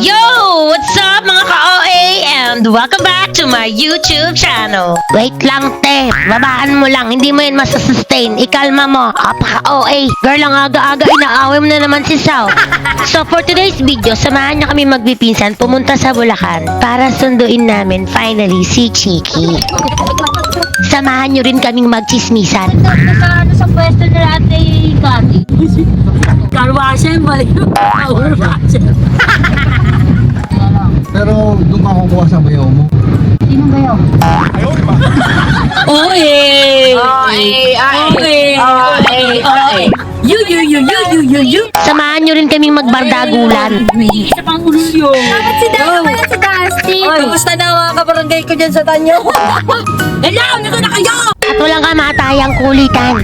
Yo! What's up mga ka-OA? And welcome back to my YouTube channel. Wait lang, te. Babaan mo lang. Hindi mo yan masasustain. Ikalma mo. Apaka-OA. Girl, ang aga-aga inaaway mo na naman si Sao. So for today's video, samahan niyo kami magpipinsan pumunta sa Bulacan para sunduin namin finally si Chiki. Samahan niyo rin kaming magchismisan. Ano sa pwesto nila Ate Kati? Karwasyan, balik. Pero doon ka kukuha sa bayaw mo. Sino ba yun? OA! You. Samahan niyo rin kaming magbardagulan. Isa pang ulyo. Bakit si Dana pala si Dusty? Kamusta na mga kabarangay ko dyan sa Tanyo? Hello! Nasa na kayo? At walang kamatayang kulitan.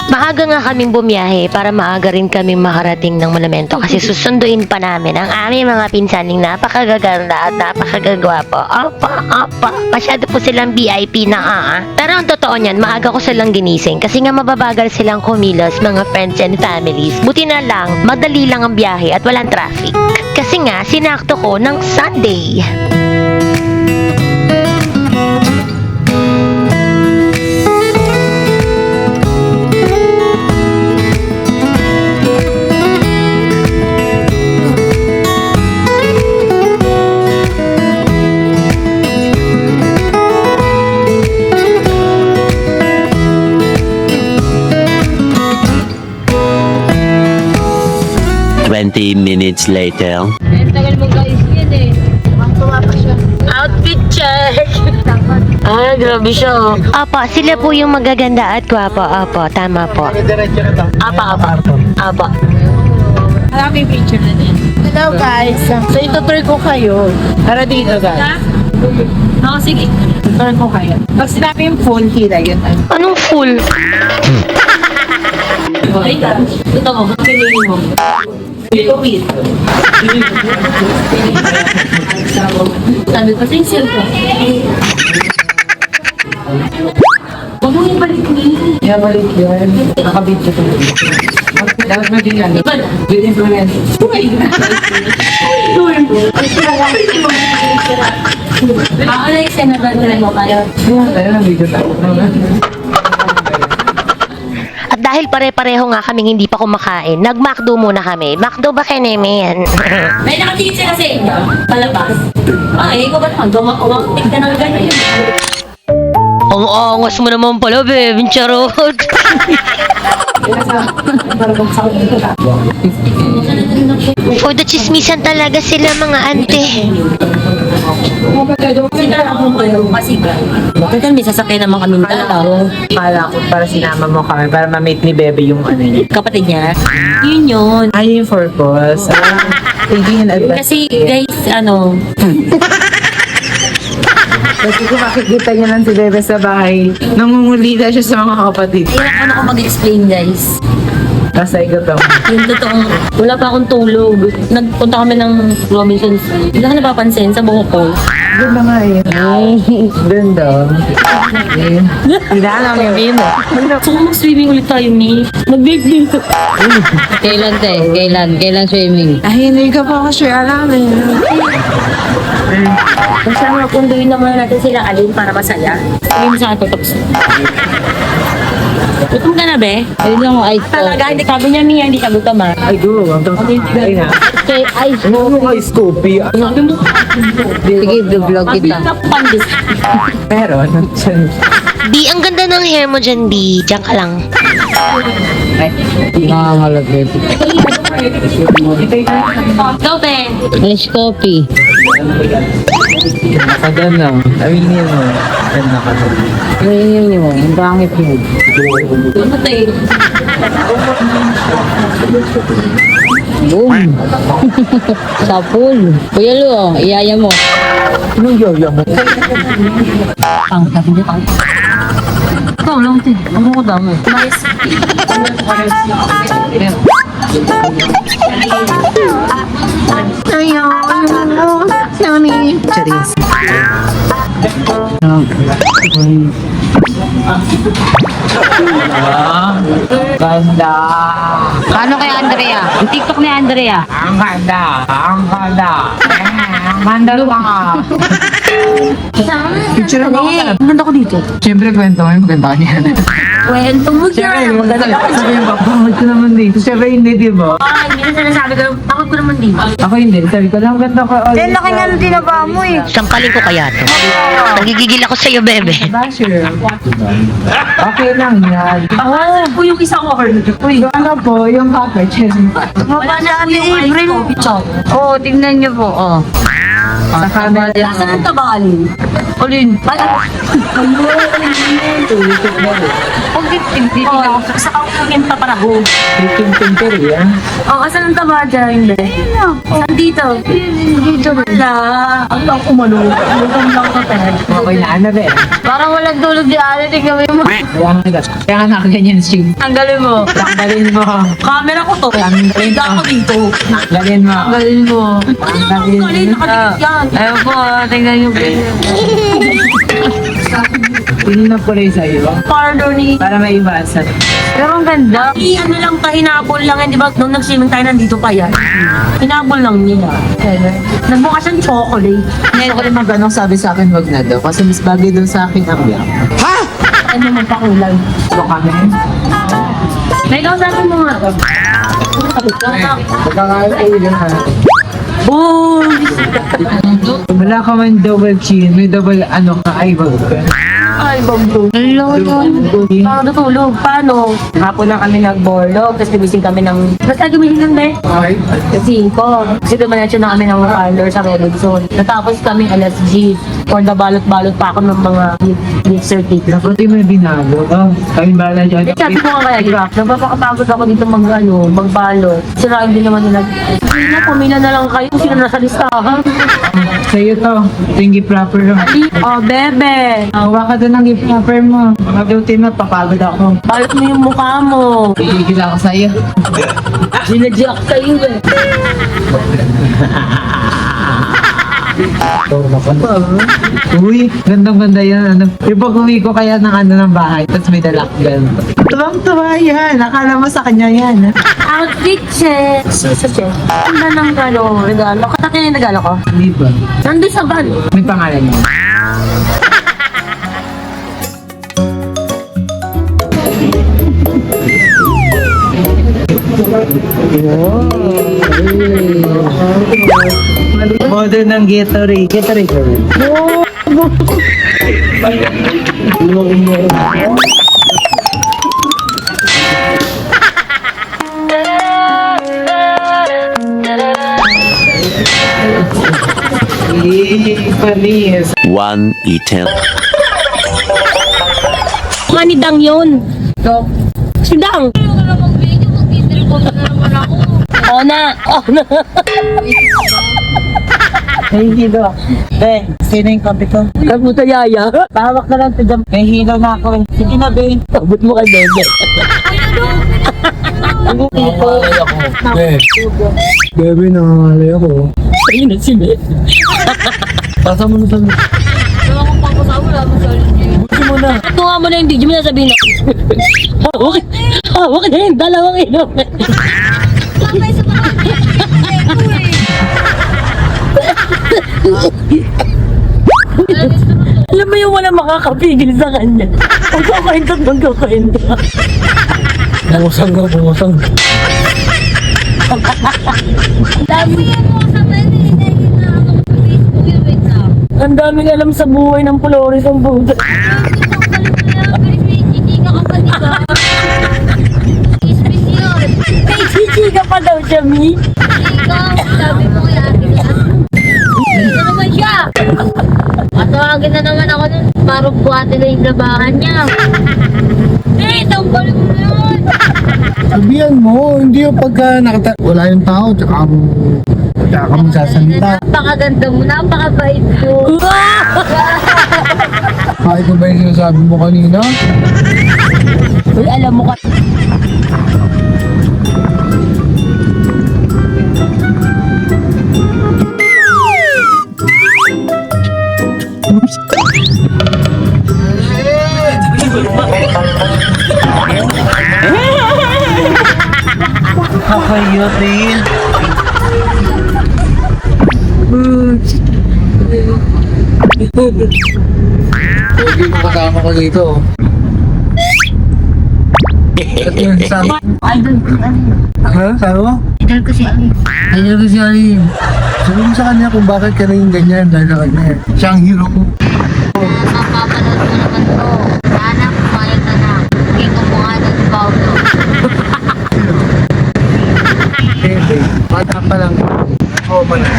Maaga nga kaming bumiyahe para maaga rin kaming makarating ng monumento kasi susunduin pa namin ang aming mga pinsaning napakagaganda at napakagagwapo. Opa. Masyado po silang VIP na Pero ang totoo niyan, maaga ko silang ginising kasi nga mababagal silang kumilos mga friends and families. Buti na lang, madali lang ang biyahe at walang traffic. Kasi nga, sinakto ko ng Sunday. Minutes later. Tagal mo guys yan eh. Tuwa pa siya. Outfit check! Grabe siya. Apa, sila po yung magaganda at gwapo. Apa, tama po. Diretso na to. Apa. Maraming picture na din. Hello guys. So itutur ko kayo. Tara dito guys. Oo, sige. Itutur ko kayo. Pag sinabi yung full hila yun. Anong full? Ito mo, pinili mo. Wait. Sabi ko, sincere ko. Huwag mo yung balik ni. Yeah, balik yun. Nakabidyo ko. Dapat mo din yan. With influence. Ano yung senador mo kayo? Tayo ng video tayo. At dahil pare-pareho nga kaming hindi pa kumakain, nag-McDo muna kami. McDo ba kayo namin? May nakatingin sila sa inyo. Palabas. Ay, ikaw ba naman? Gumakumakutik ka ng ganyan. Ang angas mo naman pala, babe. Charot. For the chismisan talaga sila mga ante. Bakit kami sasakay naman kami dalaw? Kala ko para sinama mo kami para ma-meet ni Bebe yung ano yun. Kapatid niya? Yun yun. Ay, yung purpose. Thinking in advance. Kasi guys, Kasi kung makikita niya lang si Bebe sa bahay, nangungulila siya sa mga kapatid. hirap ako mag-explain guys. Nasa ikaw. Yung totoong, wala pa akong tulog. Nagpunta kami ng Robinsons. Wala ka napapansin sa buhok ko. Doon na nga eh. Doon daw. Hindi alam yung view mo. So kung mag-swimming ulit tayo ni, mag-babe dito. Kailan te? Kailan swimming? Ay, hindi ka pa kasi alam eh. Basta mapunduin naman natin sila alin para masaya. Sabi mo sa akin tapos. Gutom ka na be? Ayun lang ang ice Talaga, hindi sabi niya Mia, hindi ka gutom ah. Ay, go. Ay, na. Okay, ice Ano mo kay Scoopy? Sabi mo, Sige, vlog sabi kita. ka pandis. Pero, B, ang ganda ng hair mo dyan, B. Diyan ka lang. Nangangalagay. Ikaw be. Ice coffee. Nakagan na. Aminin mo. Yan nakagan. Ngayon mo, ang pangit mo. Ano tayo? Boom! Sa pool. Kuya Lu, iyaya mo. Anong yoyo mo? Pang, sabi niya pang. Ikaw lang din. Ano ko dami? Nice. Charis. Ganda. Paano kay Andrea? Ang TikTok ni Andrea. Ang ganda. Ang ganda. Ang ganda ka. Picture mo ka. Ang ganda ko dito. Siyempre, kwento mo yung maganda ka niyan. Kwento mo Siyempre, yan. maganda ka. Sabi yung papamod ko naman dito. Siyempre, hindi, di ba? Ay, hindi na sinasabi ko. Bakit ko naman dito? Ako hindi. Sabi ko lang, ganda ka. Eh, laki nga ng tinaba mo eh. Sangkalin ko kaya to. Nagigigil ako sa'yo, bebe. Basher. Okay lang yan. Ah, po yung isa ko. Uy, ano po, yung paper, Wala na kami yung ice coffee chop. Oo, tignan niyo po. Oh. Sa camera. Nasaan ang tabalin? Alin? Huwag dito. Sa kaungin pa para ho. Pinter yan. Oh, asan ang taba dyan? Hindi. Saan dito? Dito. Wala. Ang umano. Lutong lang ko talaga. Okay na, ano rin. Parang walang tulog di Ali. Tignan mo yung Kaya nga nakaganyan siya. tanggalin mo. Tanggalin mo. Camera ko to. Hindi ako dito. Tanggalin mo. Tanggalin mo. Tanggalin. Nakadikit yan. Ayun po, tingnan niyo po. Pinin na pala yung sa'yo. Parlor ni... Para may iwasan. Pero ang ganda. Ano lang pa, hinabol lang yan, di ba? Nung nag-swimming tayo, nandito pa yan. Hinabol lang nila. Nagbukas siyang chocolate. Ako rin magano'ng sabi sa akin, wag na daw. Kasi mas bagay doon sa akin ang yak. Ano naman pakulay. So kami. May kausapin mo nga. Pagkakain na. Boom! Wala ka man double chin, may double ano ka, ay wag ka. Ay, bamboo. Paano natulog? Paano? Hapon na kami nagborlog, tapos gumising kami ng... Basta gumising lang, be? Kasi 5. Kasi dumanatso na kami ng parlor sa Robinson. Natapos kami alas G. For the balot-balot pa ako ng mga gift certificate. Dapat yung may binago. Kami bala dyan. Eh, sabi ko nga kaya, Graf, napapakapagod ako dito magbalot. Sirain din naman nila. Hindi na, pamilya na lang kayo. Sino nasa listahan? Sa'yo to, ito yung gift wrapper mo. Oh, bebe. Hawa ka doon ng gift wrapper mo. Mabuti na, papagod ako. Balot mo yung mukha mo. Pigil ako sa'yo. Sinadyak kayo eh. Uy, gandang-ganda yan. Ano. Yung pag-uwi ko kaya ng ano ng bahay, tapos may dalakgan. Tuwang-tuwa yan. Akala mo sa kanya yan. Outfit check. Sa check. Ganda ng regalo. Katakin yung regalo ko. Hindi ba? Nandun sa van. May pangalan mo. Modern ng Gatorade. Gatorade. Panis. One eternal. Manidang yun. Sidang. Oh na. May hilo. Sino yung kape ko? Kamuta yaya. Pahawak na lang ito dyan. May hilo na ako eh. Sige na, Ben. Abot mo kay bebe. Bebe, nangangalay ako. Ayun na si bebe. Pasa mo na sa... Buti mo na. Tunga mo na yung video mo na sabihin na. Hawak na yung dalawang inom. Alam mo yung wala makakapigil sa kanya. Magkakwento at magkakwento. Bumusang ka, bumusang. Dami yan mo sa pwede na yun na ako sa Facebook yung wait up. Ang daming alam sa buhay ng Flores ang buda. Guys, may chichika ka pa diba? Kiss yun. May chichika pa daw siya, Mi. Ikaw, sabi mo kay ate na. Ito naman siya. Matawagin na naman ako nun. Parang buhati na yung labahan niya. Eh, tanggal mo na yun. Sabihan mo, hindi yung pagka wala yung tao, tsaka ka magsasalita. Napakaganda mo, napakabait mo. Kahit ko ba yung sinasabi mo kanina? Uy, alam mo ka. Kakayot din. Hindi mo kasama ko dito. At yun, sabi. Ha? Sabi mo? Idol ko si Ali. Idol ko si Alin. Sabi mo sa kanya kung bakit ka naging ganyan dahil sa kanya. Siya ang hero ko. Mapapanood mo naman to. Sana pumayag ka na. Hindi ko mo nga ng Paulo. Bebe, bata pa lang. Oo pa lang.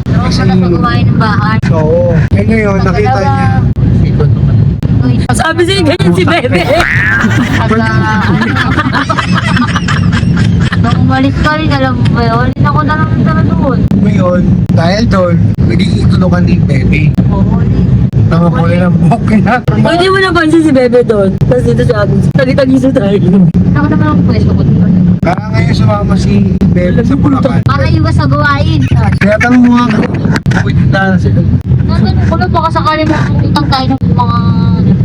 Pero wala pa kumain ng bahay. Oo. Eh ngayon, nakita niya. Ikot naman. Uy, Sabi sa'yo, ganyan si Bebe. Nung umalis ka rin, alam mo ba yun? Ulit ako na naman tara doon. Ngayon, dahil doon, naging itulungan ni Bebe. Ulit. Nakakuli ng buhok na. Hindi mo napansin si Bebe doon. Tapos dito sa atin, tagi-tagiso tayo. Ako naman ang pwesto ko dito. Kaya ngayon sumama si Bebe sa Bulacan. Para iwas sa gawain. Kaya tanong mo nga, wait na sila. Natanong ko lang baka sakali mo utang tayo ng mga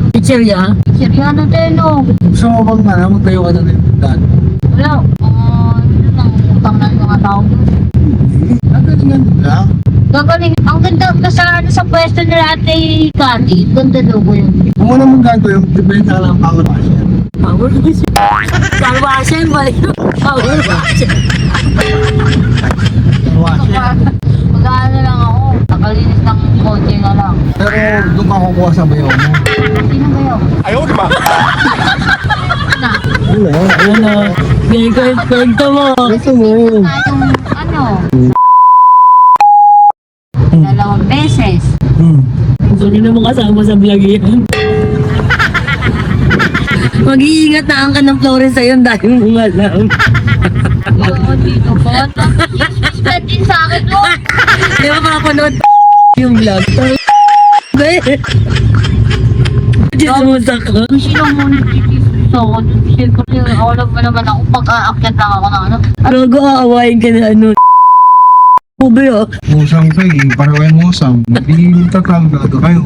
Pizzeria? Siriano din, no? Gusto mo bang magtayo ka na ng daan? Wala. Yun lang, utang na yung mga tao. Nagalingan nila. Gagaling. Ang ganda sa pwesto nila Ate Candy. Ganda daw ko yun. Kung mo naman gagawin, depende ka lang ang power washer. Power washer. Power washer, balik. Power washer. Power washer. Mag-ano lang ako. Nakalinis ng kotse na lang. Pero doon ka kukuha sa bayaw mo. Sino ba yun? Ano na? Ganyan ko yung kwento mo. Gusto mo. Tayong ano? Dalawang beses. Gusto niyo naman kasama sa vlog yan. Mag-iingat na ang ka ng Flores sa'yo dahil mo alam. Oo, dito ba? Spend din sa akin, no? Di ba makapanood yung vlog? Be! Diyos ka. Sino mo nagtitisis ako? Siyempre, ako lang ba naman ako pag-aakyat lang ako ng ano? Rogo, aawain ka na ano. Ube oh. Musang ka eh. Parawan musang. Hindi tatanggaga kayo.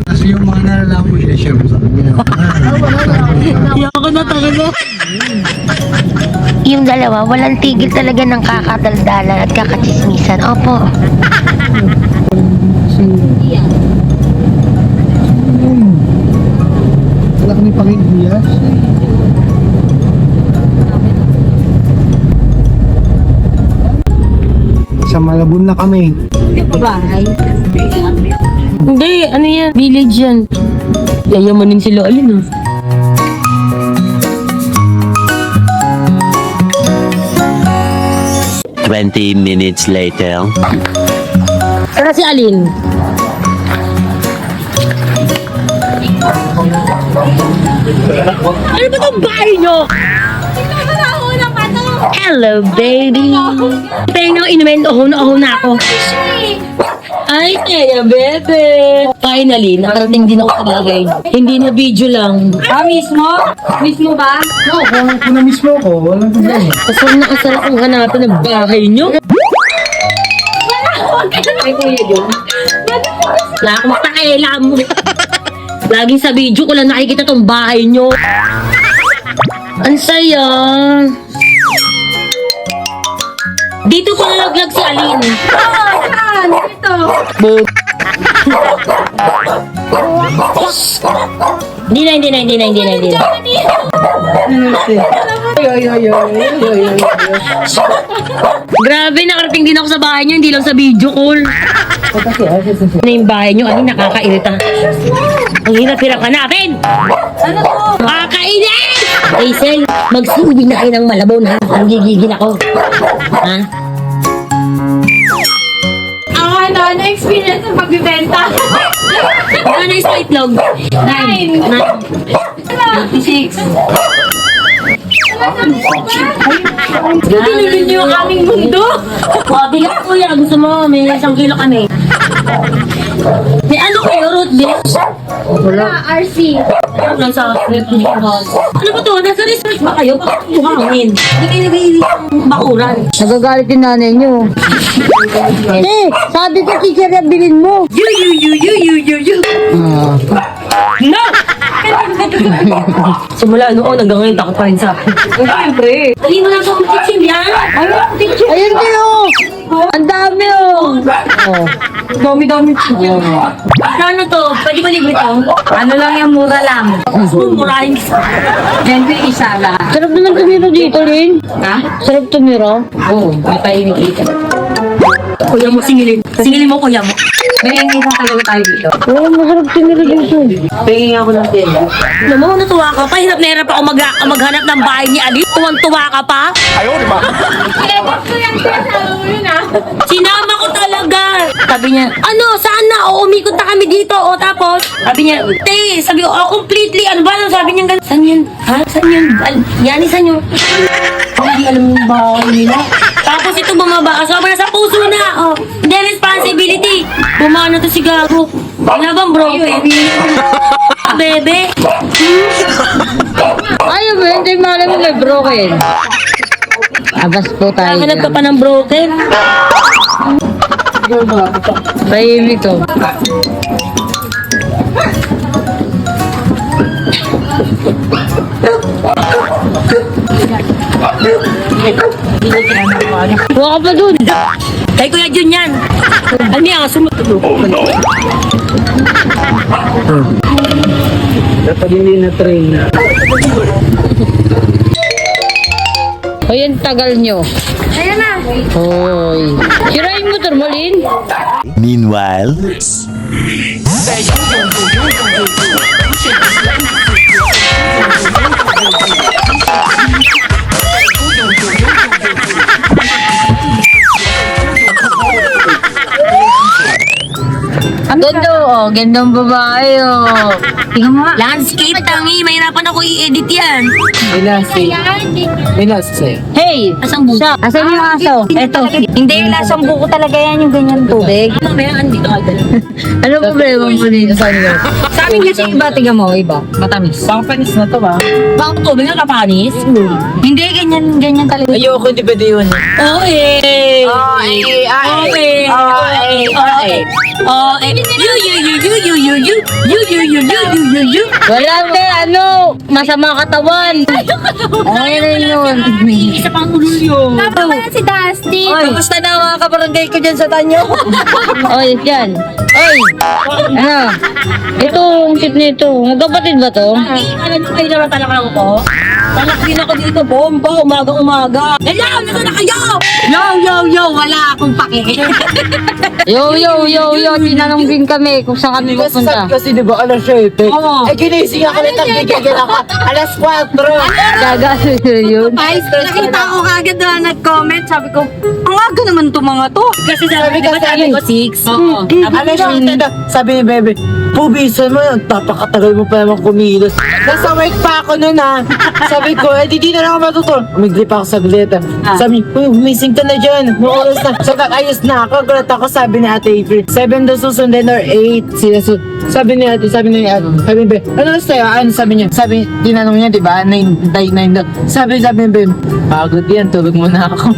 Kasi yung mga nalalaman mo, share mo sa kanya. Iyak ko na talaga. Yung dalawa, walang tigil talaga ng kakadaldalan at kakachismisan. Opo. Wala kami pakibiyas. Sa Malabon na kami. Bahay. Hindi, ano yan? Village yan. Yayamanin sila alin ah. Twenty minutes later. Para si Alin. Ano ba itong bahay nyo? Hello, baby. Tayo nang inumin, ohon na ako. Ay, Teya, bebe. Finally, nakarating din ako sa bagay. Hindi na video lang. Ah, mismo? Mismo ba? Oo, kung na-miss mo ko, walang problema. Kasal na kasal akong hanapin ng bahay nyo. Ay, kuya yun. Wala akong pakialam. Laging sa video ko lang nakikita tong bahay nyo. Ang saya. Dito ko nalaglag si Alin. Saan? Dito. Hindi na. Grabe, nakarating din ako sa bahay nyo, hindi lang sa video call. Ano yung bahay nyo? Ano nakakairita? Ang hirap-hirap hanapin! Ano to? Kakainin! Hazel, magsubi na kayo ng Malabon ha. Ang gigigil ako. Ha? Ano experience ng pagbibenta? Ano yung sa itlog? 9. 96. Tinulun niyo yung aming mundo. Bigat kuya, gusto mo, may 1 kilo kami. May ano kayo, root beer? Wala, RC. Nasa ano ba to? Nasa research ba kayo? Bakit kumangin? Hindi kayo nag-iilis ng bakuran. Nagagalit yung nanay niyo. Sabi ko, teacher, bilhin mo. You. No! Simula noon hanggang ngayon takot pa rin sa akin. Siyempre. Dali mo na sa teaching yan. Ayun kayo. Ang dami, oh. Dami-dami. Ano to? Pwede ba libre to? Ano lang yung mura lang. Murahin ka. Siyempre, isa lang. Sarap naman tumiro dito, Lin. Ha? Sarap tumiro. Oo, may pahinig ka. Kuya mo, singilin. Singilin mo, kuya mo. May hindi na talaga tayo dito. Oo, masarap tumiro dito. Tingin ako ng tela. Alam mo, natuwa ka pa. Hirap na hirap ako maghanap ng bahay ni Ali. Tuwang-tuwa ka pa. Sinama ko talaga. Sabi niya, ano, saan na? O, umikot na kami dito. O, tapos, sabi niya, te, sabi ko, completely, ano ba? Sabi niya, gano'n. Saan yun? Ha? Saan yun? Yani, saan yun? Hindi alam yung bahay nila. Tapos ito bumaba. Sobrang sa puso na. Oh, hindi responsibility. Bumana to si Gago. Wala bang bro? Bebe. Ayaw mo, hindi malay mo may broken. Abas po tayo. Hanap ka pa ng broken. Tahimik ko. Huwag ka pa dun. Kay Kuya Jun yan. Ano yan? Sumutulog. Dapat hindi na train na. Hoy, ang tagal nyo. Ayan na. Hoy. Sirain mo, Turmalin. Meanwhile, Ganda, oh. Gandang babae, oh. Tingnan mo. Landscape tangi. Mahirapan ako i-edit yan. May nasa sa'yo. Hey! Asang buko. Asan yung aso? Eto. Hindi, lasang buko talaga yan yung ganyan tubig. Mamaya, andito ka dala. Ano problema mo dito sa inyo? Sa amin kasi iba, tingnan mo, iba. Matamis. Pampanis na to ba? Bakit tubig na kapanis? Hindi, ganyan talaga. Ayoko, di ba di yun? Oo eh. Oo eh. You. Wala ka, ano? Masama katawan. Ayun na yun. Isa pang ululyo. Tama yan si Dusty. Kamusta na mga kabarangay ko dyan sa Tanyo? Oy, yan. Oy! Ano? Ito, ang tip nito. Magkapatid ba to? Ano kayo naman talaga ko? Talak din ako dito, bomba, umaga-umaga. Hello, nasa na kayo? Yo, wala akong pake. Yo, tinanong din kami kung saan kami pupunta. Kasi di ba alas 7? Oo. Eh ginising ako na nagigigil ako. Alas 4. Gagano yun. Ay, nakita ko kagad na nag-comment. Sabi ko, ang aga naman to mga to. Kasi sabi ko, sabi ko 6. Oo. Alas 7 na. Sabi ni Bebe, pubisan mo, tapakatagal mo pa naman kumilos. Nasa work pa ako nun ha. Sabi ko, di na lang ako matutulog. Umiglip ako saglit. Sabi, missing ka na dyan. Oras na. So, ayos na ako. Gulat ako, sabi ni Ate April. 7 daw susundin or 8. Sabi ni Ate, sabi ni Bebe, ano oras tayo? Ano sabi niya? Sabi, tinanong niya, di ba? 9 daw. Sabi ni Bebe, pagod yan, tulog mo na ako.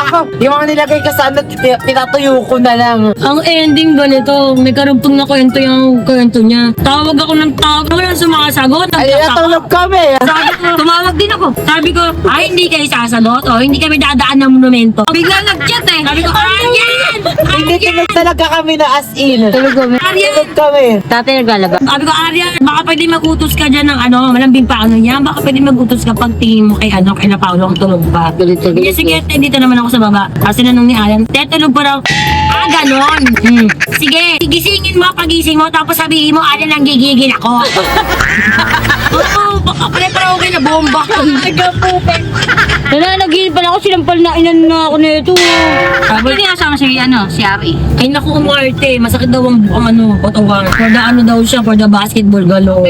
Ako, yung mga nilagay ka sa ano, tinatuyo ko na lang. Ang ending ba nito, may karugtong na kwento yung kwento niya. Tawag ako ng tawag, wala sumasagot. Ay, natulog kami. Sabi ko, tumawag din ako. Sabi ko, ay hindi kayo sasagot o hindi kami dadaan ng monumento. Bigla nag-chat eh. Sabi ko, Aryan! Hindi tulog talaga kami na as in. Tulog kami. Aryan! Tulog kami. Tatay naglalaba. Sabi ko, Aryan, baka pwede mag-utos ka dyan ng ano, malambing pa ano niya. Baka pwede mag-utos ka pag tingin mo kay ano, kay na Paolo kung tulog pa. Galit na Sige, galit. sige, dito naman ako sa baba. Kasi nanong ni Aryan, tetulog pa raw. Ah, ganon. Sige, gisingin mo, pagising mo, tapos sabihin mo, Aryan, ang gigigil ako. Oo, baka pala okay na bomba. Nananaginip pala ako, sinampal na inan na ako nito. Hindi kasama si, si Ari. Ay naku, umarte. Masakit daw ang ano, potongan. For the ano daw siya, for the basketball galo.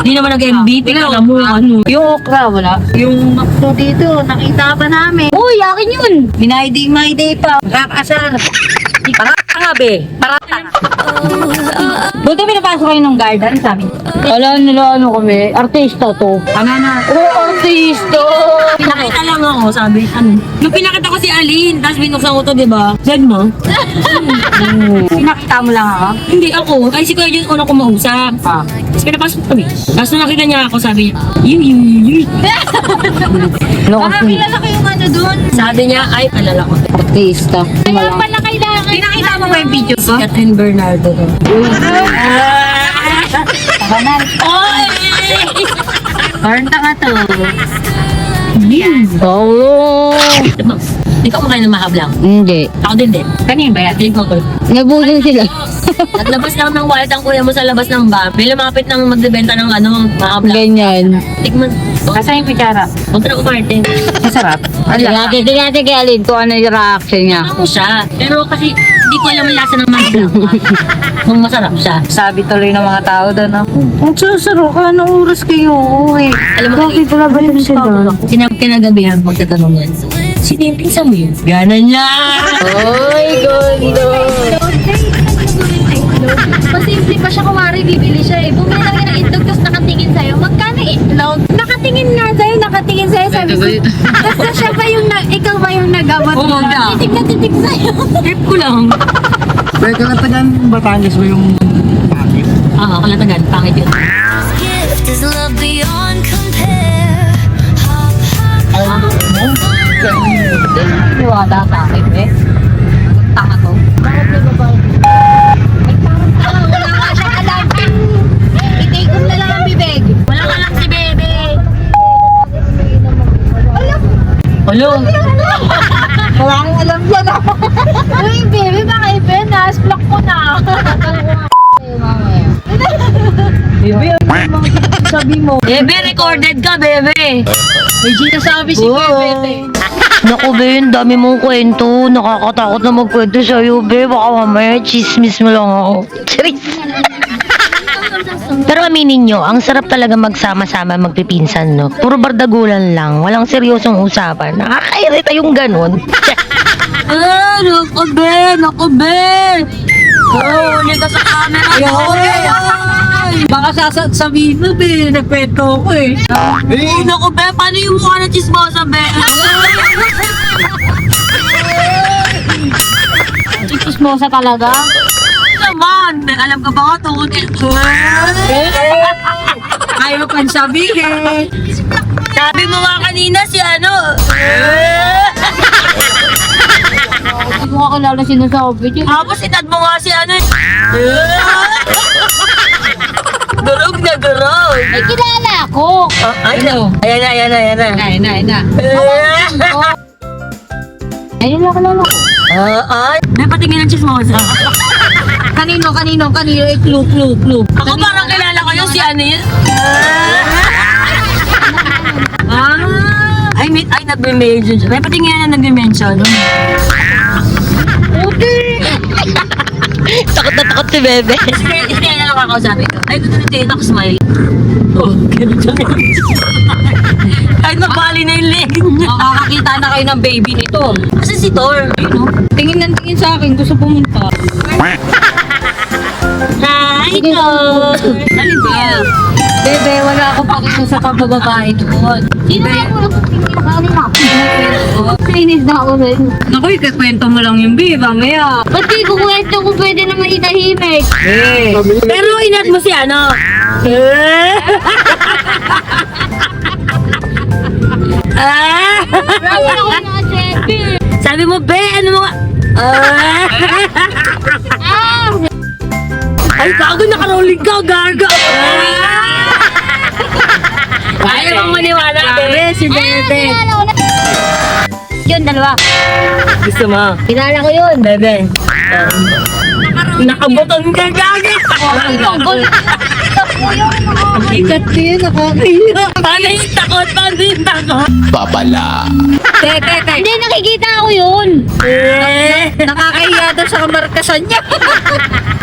Hindi naman nag-MVP, alam mo ano. Yung okra, wala. Yung makto dito, nakita ba namin? Uy, akin yun. Minayday pa. Rakasar. Para nga be. Boy, Buti pinapasok kayo ng guard. Ano sabi? Alam nila ano kami, artista to. Ano na? Oo, artista! Pinakita lang ako, sabi, ano? Nung pinakita ko si Aline, tapos binuksan ko to, di ba? Dead mo? Pinakita mo lang ako? Hindi ako. Ay, si Kuya Jun, una ko mausap. Tapos pinapasok kami. Tapos nung nakita niya ako, sabi niya, you. Kilala ko yung ano dun. Sabi niya, ay, alala ko. Artista. Kaya pala kailangan. Pinakita mo ba yung video ko? Catherine Bernardo. Banal. Oy! Parang tanga to. Oo! Diba? Di ka kumakain ng mahablang. Hindi. Ako din. Kanina ba yan? Tingin ko ko. Nabudol sila. Naglabas lang ng wallet ang kuya mo sa labas ng bar. May lumapit ng magbebenta ng ano, mahablang. Ganyan. Tikman. Asan yung kutsara? Huwag na umarte. Masarap. Tingnan natin kay Alin kung ano yung reaction niya. Ako siya. Pero kasi hindi ko alam ang lasa ng mahablang. Kung masarap siya. Sabi tuloy ng mga tao doon, no? Ang susuro ka, anong oras kayo uuwi? Alam mo, bakit wala ba yun sila? Sinabi kinagabihan magtatanong yan. Sino yung pinsan mo yun? Ganon niya! Oy, gondo! Pasimple pa siya kumari, bibili siya eh. Bumili lang yan ng itlog, tapos nakatingin sa'yo. Magkano itlog? Nakatingin nga sa'yo, nakatingin sa'yo. Sabi ko, basta siya ba yung, ikaw ba yung nag-abot? Oo, nga. Titig na titig sa'yo. Trip ko lang. Pero kalatagan Batangas mo yung pangit. Ah, kalatagan. Pangit yun. Gift is love beyond compare. Wala sa akin, eh. Tanga to. Bakit may babae? Ay, parang wala nga siyang alam. I-take home na lang ang bibig. Wala ka lang si Bebe. Alam mo. Hello? Wala akong alam yan, ah. Uy, baby, baka i-penas. Block ko na. Sabi mo. Bebe, recorded ka, Bebe. May sinasabi si Bebe. Naku, be, ang dami mong kwento. Nakakatakot na magkwento sa'yo, be. Baka mamaya, chismis mo lang ako. Charis. Pero aminin nyo, ang sarap talaga magsama-sama magpipinsan, no? Puro bardagulan lang. Walang seryosong usapan. Nakakairita yung ganun. Naku, Be. Oh, huli ka sa camera. Baka sasabihin mo, be, nagkwento ko eh. Naku, Be, paano yung mukha ng chismosa, Be? Chismosa talaga? Naman, alam ka ba ka tungkol ito? Ayaw pang sabihin. Sabi mo nga kanina si ano? Hindi ko kakilala sinasabi niya. Tapos itad mo nga si ano? Durog na durog. Ay, kilala ko. Ay, no. Ayan na. Ayun lang kilala ko. Ay, may patingin ng chismosa. Kanino? Clue. Ako parang kilala ko yung si ano yun. Ay, nag-mention siya. May patingin na nag-mention. Takot na takot si Bebe. Hindi na lang kakausapin ko. Ay, gusto nito ako smile. Oh, ganun siya. Kahit nabali na yung leg niya. Makakakita na kayo ng baby nito. Kasi si Thor. Tingin ng tingin sa akin, gusto pumunta. Hi, Thor. Ano ba? Bebe, wala akong pakita sa kabababae doon. Sino na ako Finish na ako rin. Naku, ikakwento mo lang yung babe, mamaya. Ba't di ko kwento kung pwede naman itahimik? Pero inat mo si ano? Grabe ako na Jeppe. Sabi mo, Be, ano mo nga? Ay, gago, nakarolling ka, gago. Ayaw mong maniwala, Bebe, si Bebe. Yun, dalawa. Gusto mo? Kilala ko yun. Bebe. Nakabuton ka, gago. Ikat ko yun, nakakaya. Paano yung takot? Paano yung takot? Babala. Teka. Hindi, nakikita ko yun. Nakakahiya doon sa kamarkasan niya.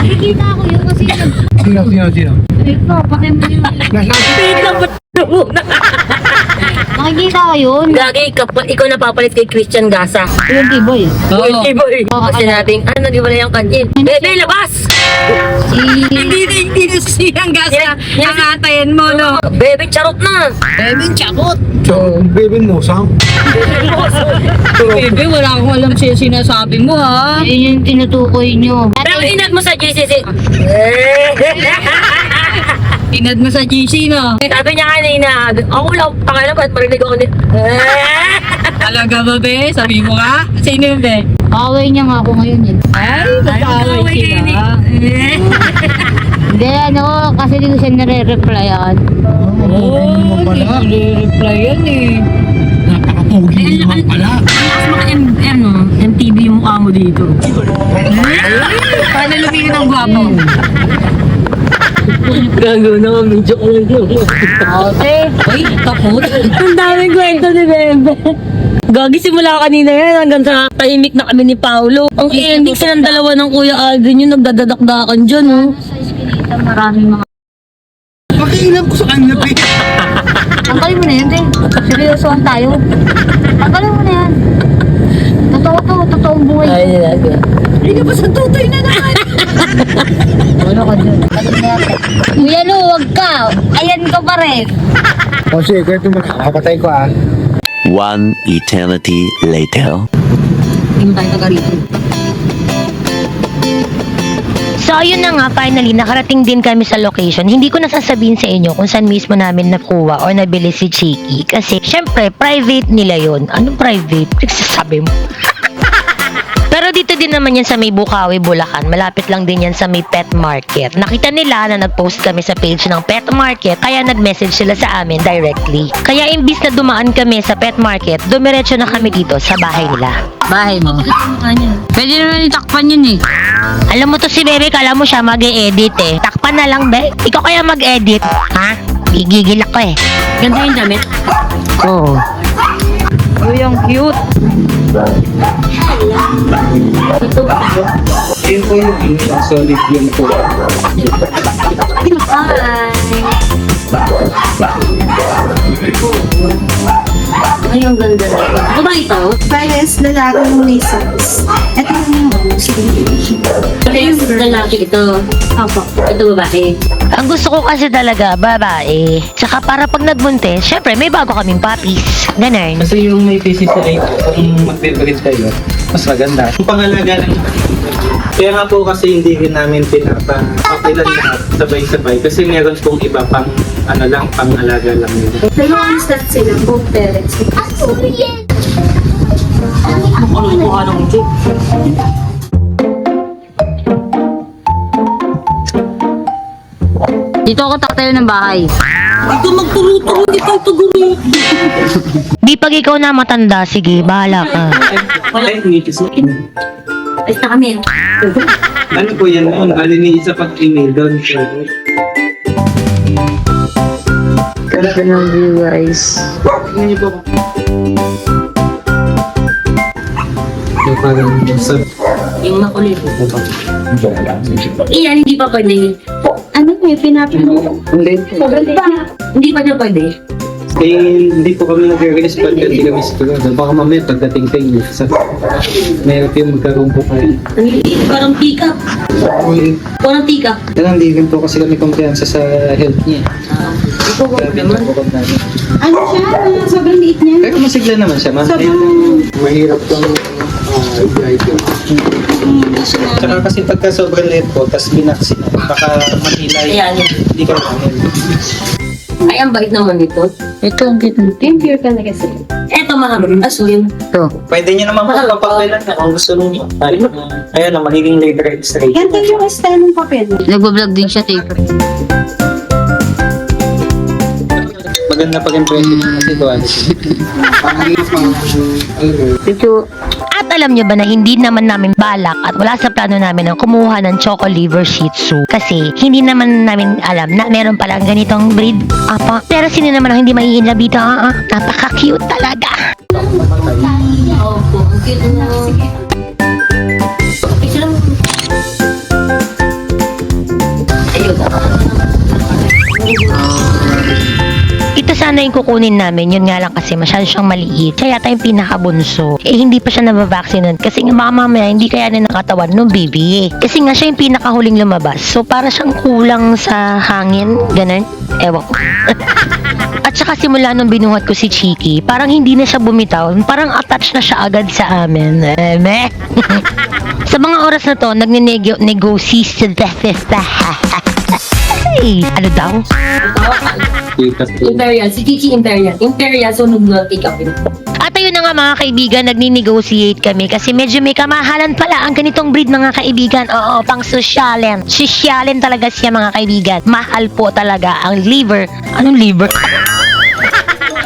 Nakikita ko yun kasi Sino? ikaw, pati mo yun. Nakikita ko yun. Gagi, ikaw napapalit kay Christian Gasa. Yung T-boy. Boy. Kasi nabing, nag-iwala yung kanyin. Bebe, labas! Hindi na siyang gas na ang atayin mo, no? Bebe, charot na. Baby mo, Sam. Bebe, wala akong alam siya sinasabi mo, ha? Yun yung tinutukoy nyo. Pero inat mo sa GCC. Inad mo sa GC, no? Sabi niya kanina, ako lang, pangalan ko at marinig ako ni... Talaga ba, be? Sabi mo ka? Sino yun, be? Away niya nga ako ngayon eh. Ay, nag-aaway sila. Hindi, ano, kasi di ko siya nare-replyan. Oh, nire-reply yan eh. Napaka-pogi naman pala. MTV yung mukha mo dito. Paano lumino ng gwapo? Gago na, medyo ko lang yun. Ate, ay, tapos. Ang daming kwento ni Bebe. Gagi simula kanina yan hanggang sa tahimik na kami ni Paolo. Ang ending silang dalawa ng Kuya Alvin yung nagdadadakdakan dyan, oh. Maraming mga... Pakiilam ko sa kanya, pe. Tanggalin mo na yan, din. Seryosohan tayo. Tanggalin mo na yan. Totoo to, totoong buhay. Ay, nila. Hindi ka pa sa tutoy na naman. Ano ka dyan? Kuya no, wag ka. Ayan ka pa rin. O sige, kwento mo na. Kapatay ko, ah. One eternity later. Hindi tayo nagarito. So, ayun na nga, finally, nakarating din kami sa location. Hindi ko nasasabihin sa inyo kung saan mismo namin nakuha o nabili si Chiki. Kasi, syempre, private nila yon. Anong private? Nagsasabi mo. Pero dito din naman yan sa may Bukawi, Bulacan. Malapit lang din yan sa may pet market. Nakita nila na nag-post kami sa page ng pet market, kaya nag-message sila sa amin directly. Kaya imbis na dumaan kami sa pet market, dumiretso na kami dito sa bahay nila. Bahay mo. Pwede naman itakpan yun eh. Alam mo to si Bebe, kala mo siya mag-e-edit eh. Takpan na lang, Be. Ikaw kaya mag-edit? Ha? Gigigil ako eh. Ganda yung damit. Oo. Uy, ang cute. Yun po yung solid yun po. Ay, ang ganda na. Ano ba ito? Pares, lalaki ng may size. Ito yung Ito yung lalaki ito. Opo. Ito babae. Ang gusto ko kasi talaga, babae. Tsaka para pag nagbuntis, syempre may bago kaming puppies. Ganun. Kasi yung may PCC rate, kung magbe-breed kayo, mas maganda. Yung pangalaga lang. Kaya nga po kasi hindi rin namin pinapakilan lahat sabay-sabay. Kasi meron pong iba pang ano lang, pang-alaga lang nila. Dalawang stat sila, both parents. Dito ako tatayo ng bahay. Di pag ikaw na matanda, sige, bahala ka. Ay, na kami. Ano po yan noon? Bali ni isa pag email doon. Ganda ng view, guys. Tingnan niyo po. Yung parang sa... Yung makulit. Iyan, hindi pa pwede. Ano may pinapino? Hindi. Hindi pa niya pwede. Eh, hindi po kami nag-release pag hindi kami sigurado. Baka mamaya pagdating kayo, meron yung magkaroon po kayo. Parang pick-up. Parang pick-up. Kaya hindi rin po kasi kami kumpiyansa sa health niya. Ito ko naman. Ano siya? Sobrang liit niya. Pero masigla naman siya, ma'am. Mahirap tong i-guide. Saka kasi pagka sobrang liit po, tapos binaksin, baka mahilay. Ayan. Hindi ka namin. Ay, ang bait naman ito. Ito ang cute. Pure talaga sila. Eto mga asul. Pwede nyo naman magpapakailan na kung gusto nyo. Ayan na, magiging late registration. Ganito yung style ng papel. Nagbablog din siya, taper. Maganda pag-impressive kasi quality. Ito. At alam nyo ba na hindi naman namin balak at wala sa plano namin ang kumuha ng Choco Liver Shih Tzu kasi hindi naman namin alam na meron palang ganitong breed. Apa. Pero sino naman ang hindi maiinlove dito? Napaka-cute talaga. Opo, ang cute mo. Ayun. Ito sana yung kukunin namin, yun nga lang kasi masyado siyang maliit. Siya yata yung pinakabunso. Eh, hindi pa siya nababaksinat kasi nga baka mamaya hindi kaya na nakatawan ng baby. Kasi nga siya yung pinakahuling lumabas. So, para siyang kulang sa hangin. Ganun. Ewan ko. At saka simula nung binuhat ko si Chiki, parang hindi na siya bumitaw. Parang attached na siya agad sa amin. Meh. Sa mga oras na to, nag-negotiate. Hey, ano daw? Imperial. Si Kiki Imperial. Imperial, sunod na pick up. At ayun na nga mga kaibigan, nagni-negotiate kami kasi medyo may kamahalan pala ang ganitong breed mga kaibigan. Oo, pang sosyalen. Sosyalen talaga siya mga kaibigan. Mahal po talaga ang liver. Anong liver?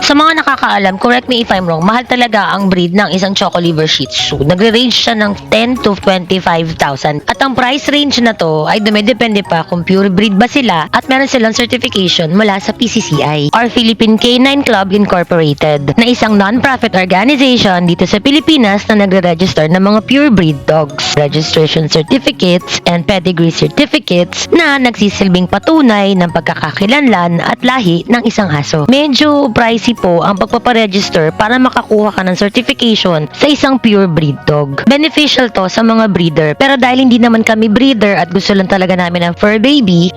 Sa mga nakakaalam, correct me if I'm wrong, mahal talaga ang breed ng isang Choco Liver Shih Tzu. Nagre-range siya ng 10 to 25,000. At ang price range na to ay dumidepende pa kung pure breed ba sila at meron silang certification mula sa PCCI or Philippine Canine Club Incorporated na isang non-profit organization dito sa Pilipinas na nagre-register ng mga pure breed dogs. Registration certificates and pedigree certificates na nagsisilbing patunay ng pagkakakilanlan at lahi ng isang aso. Medyo pricey po ang pagpaparegister para makakuha ka ng certification sa isang pure breed dog. Beneficial to sa mga breeder, pero dahil hindi naman kami breeder at gusto lang talaga namin ng fur baby,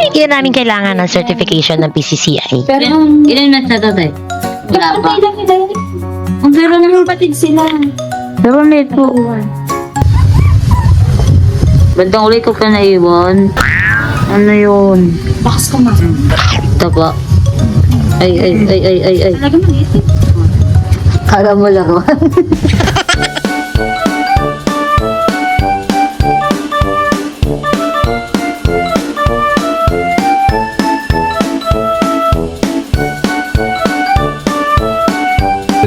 hindi namin kailangan ng certification ng PCCI. Ilan na sa tatay? Wala pa. Ang pero naman patid sila. Pero nito. Bandang ulit ko ka naiwan. Ano yun? Bakas ka man. Ito pa. Ay. Talaga maliit eh. Kala mo lang.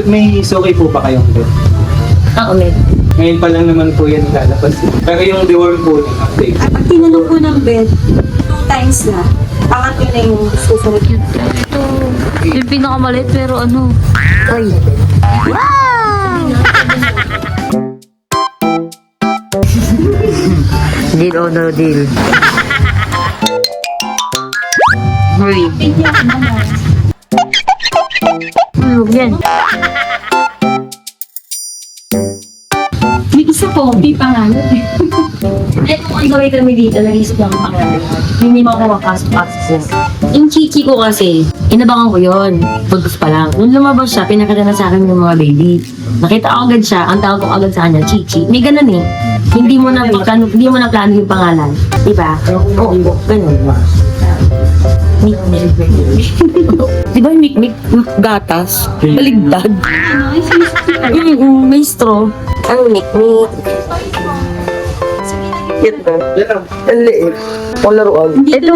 May suki po pa kayong bed? Ulit. Ngayon pa lang naman po yan lalabas. Pero yung deworm po, update. Pag tinanong ko ng bed, 2 times na. Pangatlo na yung susunod yun. Ito. Yung pinakamaliit pero ano. Ay. Deal or no deal. Hurry. Yan. May isa po, may pangalan eh. Eh, kung ang gawin kami dito, nag-isip lang ang pangalan. Hindi mo ako makapasok. Yung Chichi ko kasi, inabangan ko yun. Pagkus pa lang. Nung lumabas siya, pinakita na sa akin yung mga baby. Nakita ko agad siya, ang tawag ko agad sa kanya, Chichi. May ganun eh. Hindi mo na plano yung pangalan. Diba? Oo, ganun. Mikmik. Di ba yung mikmik? Gatas? Baligtad? May straw. Ang mikmik. Cute ba? Ang liit. Polaroan. Ito.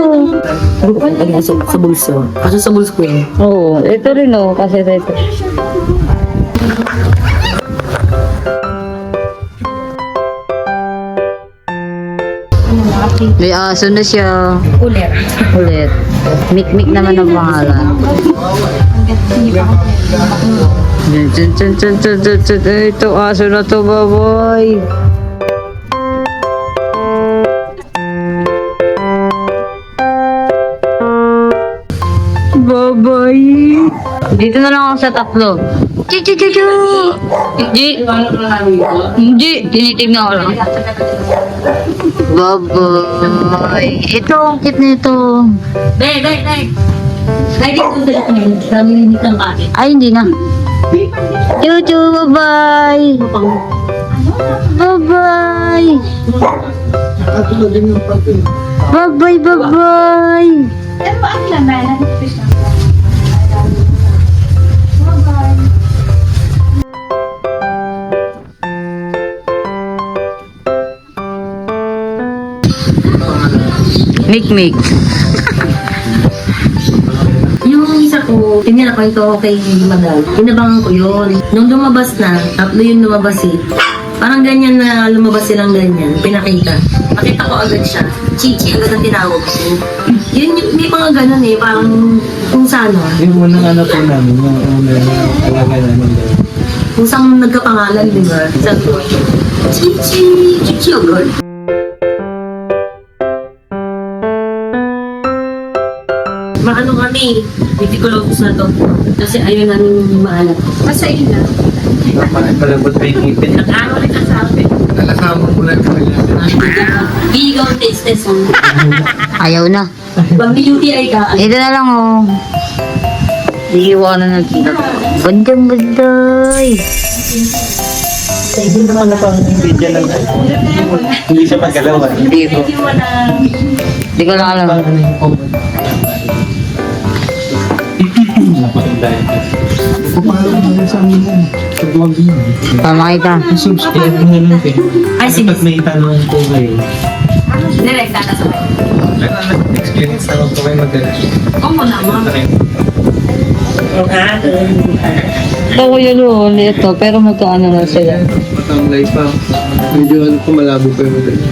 Sa bulso. Kaso sa bulso ko yun. Oo, ito rin oh, kasi ito. May aso na siya. Ulit. Mikmik naman ang pangalan. Ito aso na to, baboy. Baboy. Dito na lang ako sa tatlo. Chu. Hindi. Tinitignan ko lang. Baboy. Ito, ang cute nito. Dai. Lagi ko sa lahat. Namilinit ng kaki. Ay, hindi na. Chuchu, bye-bye. Bye-bye. Bye-bye. Ano ba ang laman? Mikmik. Yung isa ko, tingnan ako ito kay Madal. Inabangan ko yun. Nung lumabas na, tatlo yung lumabas eh. Parang ganyan na lumabas silang ganyan. Pinakita. Nakita ko agad siya. Chichi agad ang tinawag ko. Yun yung may mga ganun eh. Parang kung saan oh. Yung unang ano po namin, yung unang alaga namin. Kung saan nagkapangalan, di ba? Sabi ko, Chichi agad. Maano kami, meticulous na to. Kasi ayaw namin maalat. Basta yun lang. Palabot pa yung ngipin. Nag-ano rin ang sabi. Alasama ko lang ko yan. Bigaw test mo. Ayaw na. Pag may UTI ka, Ito na lang oh. Iiwanan na kita. Banday. Hindi naman na pang video lang. Hindi siya magalaw. Hindi ko. Hindi ko lang alam. Pamakita. Subscribe mo na lang eh. Ay, sige. Pag may tanong po kayo. direct na sa Experience naman po kayo mag-direct. Oo naman. Ito ko yun ulit ito, pero magkaano na sila. Matamlay pa. Medyo ano po malabo pa yung mag-direct.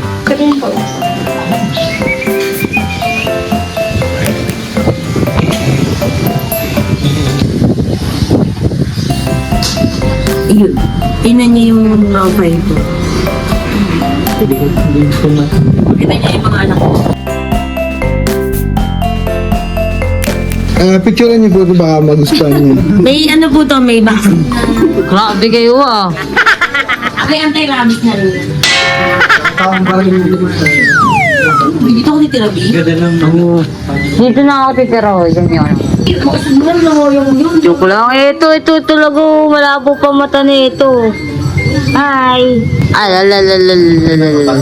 Yun. Tingnan niyo yung mga file ko. Hindi ko na. Tingnan niyo yung mga anak ko. Picture niyo po ito baka magustuhan niyo. May ano po to, may vaccine. Grabe kayo ah. May anti-rabies na rin. Parang parang Dito ako nitira, B. Ganda lang ako. Dito na ako titira oh, dyan yun. Joke lang, ito talaga, malabo pa mata nito. Hi! Alalalalalalalala.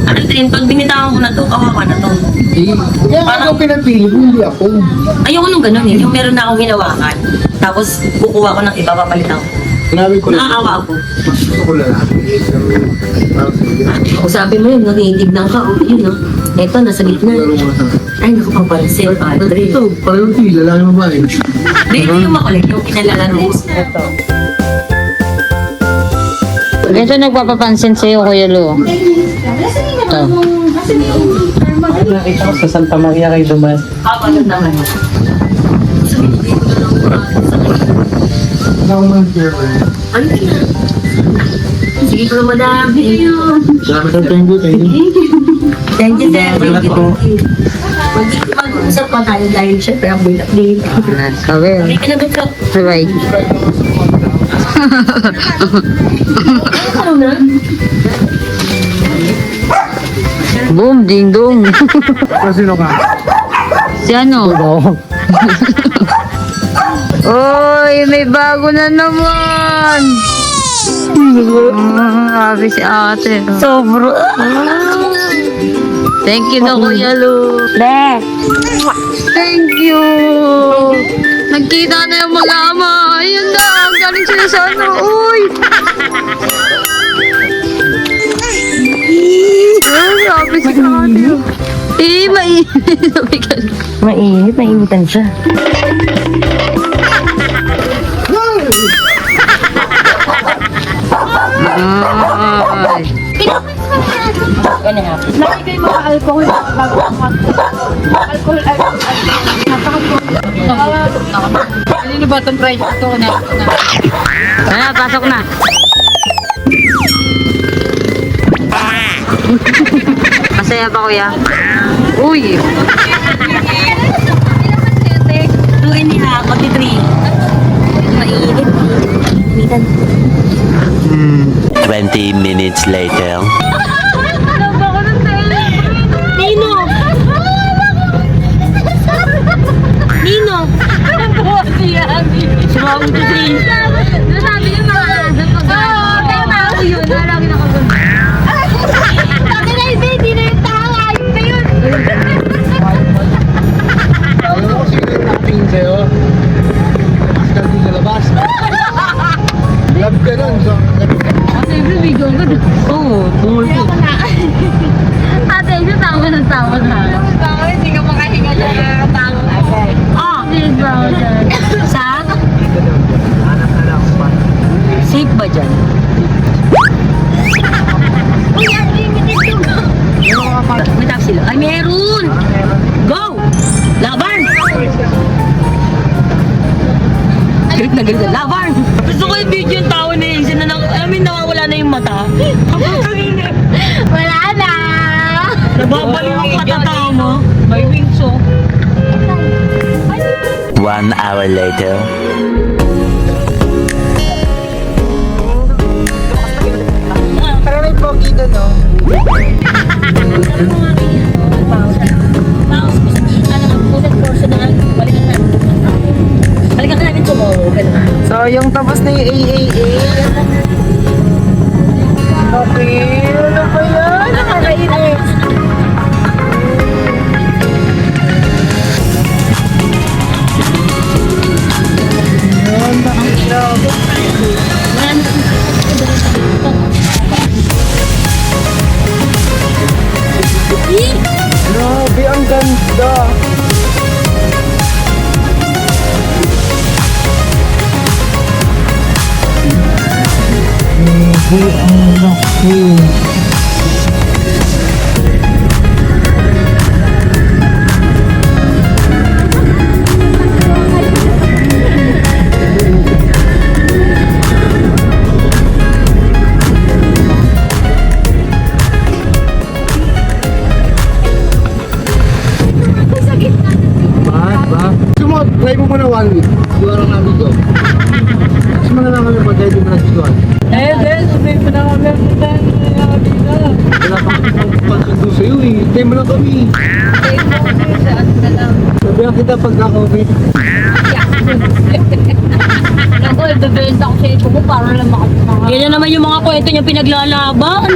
Ano din, pag binitawan ko na to, kawawa na to. Parang ako pinapili ko, hindi ako. Ayoko nung ganun eh, yung meron na akong hinawakan. Tapos kukuha ko ng iba, papalitan ko. Sinabi ko lang. Naaawa ako. Gusto ko lalaki. Usapin mo yun, nanitignan ka, o yun no. Eto, nasa gitna. Ay, nakapapansin, padre. Ito, parang ito, lalaki mo ba eh? Hindi, ito yung makulit, yung kinalalaro. Ito. Ito nagpapapansin sa'yo, Kuya Lu. Ito. Nakita ko sa Santa Maria kay Duman. Kapagod naman. Ano yun? Sige ko madami yun. Thank you. Thank you, sir. Mag-usap pa tayo dahil syempre ang bulak din. Sabi. Okay ka na ba ito? Sabay. Ano na? Boom, ding dong. Sino ka? Si ano? Oy, may bago na naman. Sabi si ate. Sobro. Thank you na Kuya Lu. Thank you. Nagkita na yung mga ama. Ayun na, ang galing sila sa ano. Uy. Sabi si ate. Mainit. Mainitan siya. Ay. Lagi kayo mga alcohol. Kanino ba itong private ko na? Pasok na. Masaya pa kuya? Uy! 2 and a half, 43. Mainit. Mitan. 20 minutes later. Nino! Nino! Sumawag ko si Nasabi niyo mga aso pag kaya tao yun. Nalagin ako doon. Sabi na hindi, hindi na yung tao. Ayun na yun. Ano ko sige natin sa'yo? Basta di sa labas. Love ka nun. So, Oo, bungol ko. Ate, ito tawa ng tawa na. Tawa, hindi ka makahinga dyan. Tawa. Ah! Please, bawal dyan. Sa? Safe ba dyan? Uy, unlimited to go. May taxi lang. Ay, meron! Go! Laban! Galit na galit na. Laban! Gusto ko yung video yung tao na yun. Sino na, I mean, Babalik ang patatao mo. May wings oh. 1 hour later. Pero may pogi doon, no? Balikan ka namin tomorrow. So, yung tapos na yung AAA. Okay, ano ba yan? Nakakainis. Grabe, ang ganda. Grabe, ang laki. Try mo muna 1 week. Siguro namin to. Mas maganda kami pag hindi mo nagsisuan. Sabi mo na kami ang Wala pa kami pagkasundo sa'yo eh. Try mo lang kami. Sabihan kita pagka-COVID. Ako, ibebenta ko sa ito ko para lang makapamahal. Yan na naman yung mga kwento niya pinaglalaban.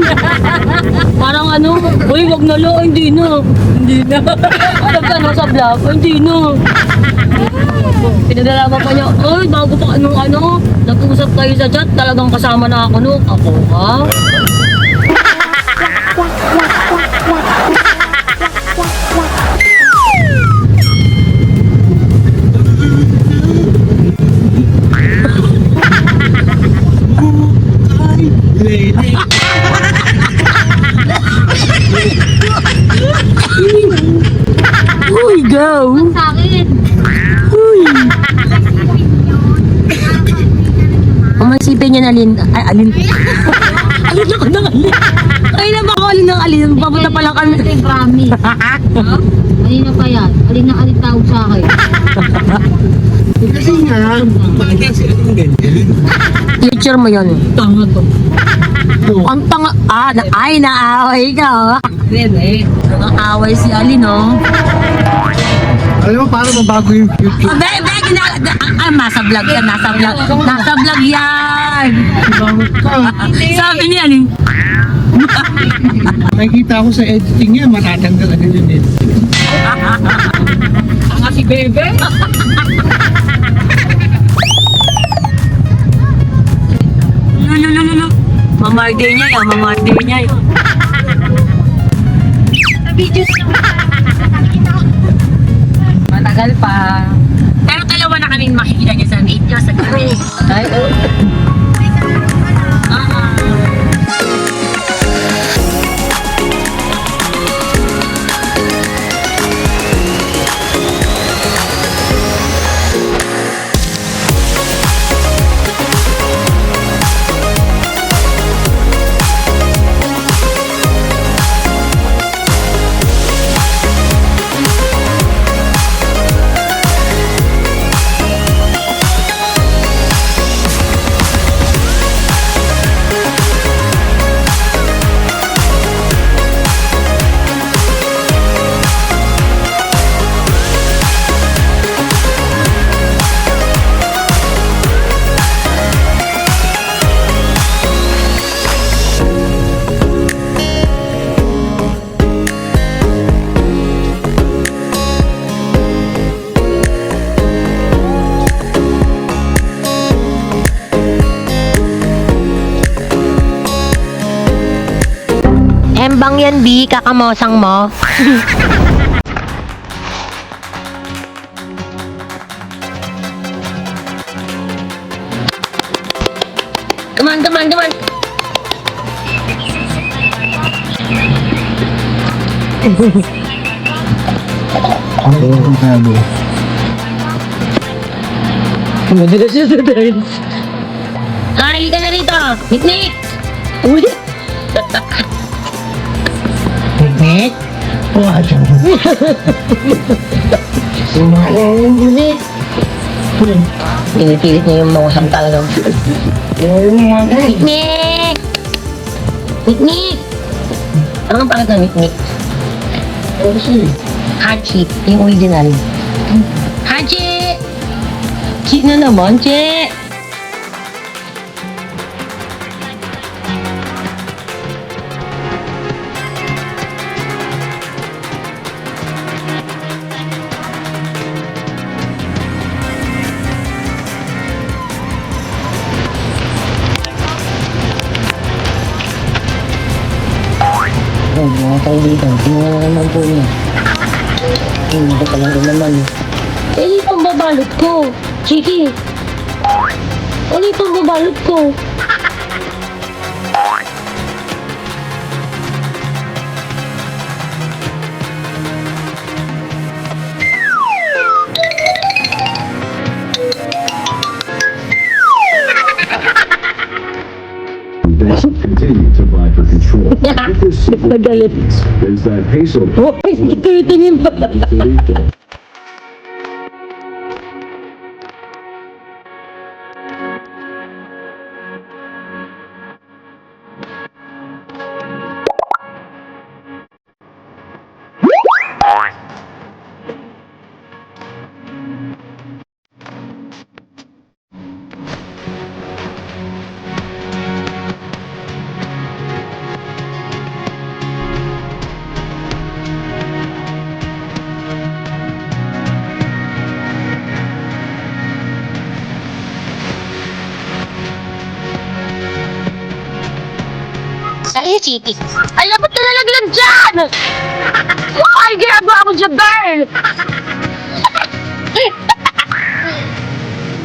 Parang ano, uy, wag na lo, hindi na. Hindi na. Sabi sa vlog, hindi na. Pinaglalaban pa niya, ay, bago pa ano, nag-usap kayo sa chat, talagang kasama na ako no. Ako, ha? Uy, go! Sa akin. Umasipin niya na alin. Ay, alin. Alin ako ng alin. Ay, na ba ako alin ng alin? Papunta pa lang kami. Ito yung promise. Ha? Kanina pa yan. Alin na alin tawag sa akin. Kasi nga, bakit sila yung ganyan? Picture mo yun. Tanga to. Ang tanga. Ay, naaway ka. Nakaaway si Alin, no? Alam mo, para mabago yung future. Nasa vlog yan, nasa vlog. Nasa vlog yan. Bakit ka? Sabi ni Alin. Nakikita ko sa editing niya, matatanggal agad yung editing. Tanga si Bebe. Lululululu. Mamarday niya yan, mamarday niya yan. Matagal pa. Pero dalawa na kaming makikita niya sa video sa gabi. Ay, Embang yan, B. Kakamosang mo. come on, come on, come on. Madalas siya sa dance. Ay, ka na rito. Niknik. Uy. Niknik. Pinipilit niya yung mausap talaga. Mikmik! Mikmik! Ano ang pangat ng mikmik? Hachi, yung original. Hachi! Cheat na naman, che! Oh, mga kaibigan, tingnan na naman po niya. Hindi ko talaga naman. Eh, itong babalot ko. Chiki. Ano itong babalot ko? Continue to vie for control. If this is that peso Finito. Ay, Chiki. Alam mo, nalaglag dyan! Ay, ginagawa mo dyan, girl!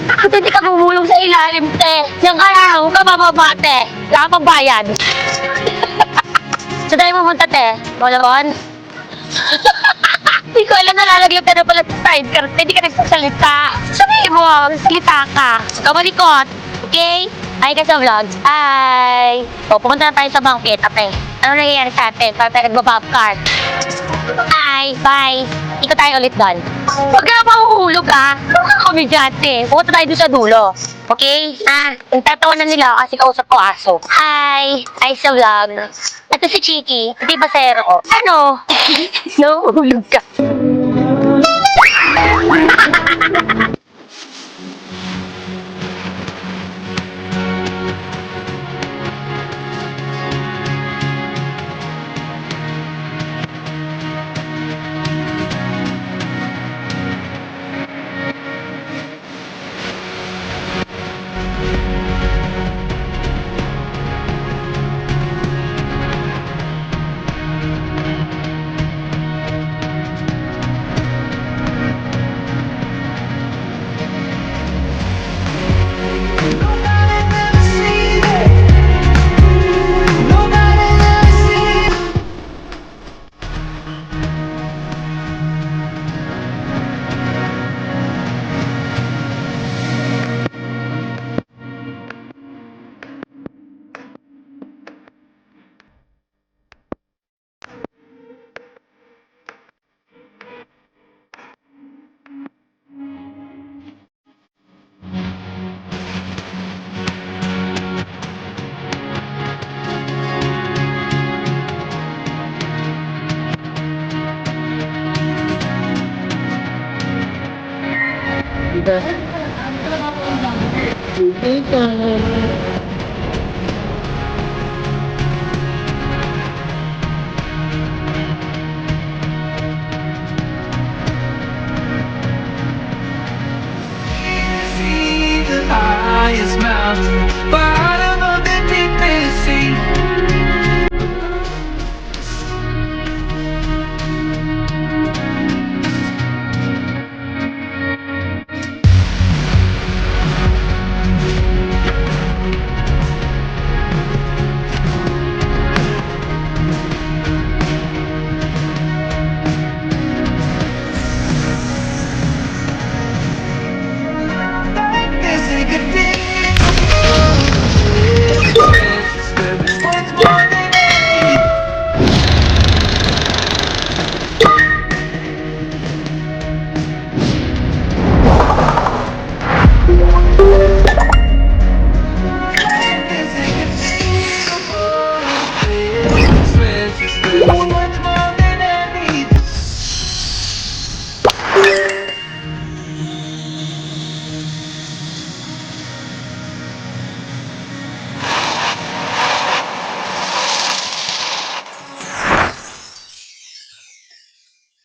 Bakit hindi ka bumulong sa ilalim, te? Diyan ka lang, kabababa, te. Wala kang bayad. Saan tayo pumunta, te? Bolon? Hindi ko alam, nalalaglag ka na pala sa sidecar. Hindi ka nagsasalita. Sabihin mo, salita ka. Kamalikot, okay? Ay ka sa vlogs. Ay! O, pumunta na tayo sa bangkit, ate. Ano nangyayari sa atin? Para tayo nagbabackcard. Ay! Bye! Ikot tayo ulit doon. Huwag ka na mahuhulog, ah! Huwag kang komedyante. Pumunta tayo doon sa dulo. Okay? Ang tatawanan nila kasi kausap ko aso. Hi! Ay sa vlog. Ito si Chiki. Hindi ba sero ko? Ano? Nahuhulog ka.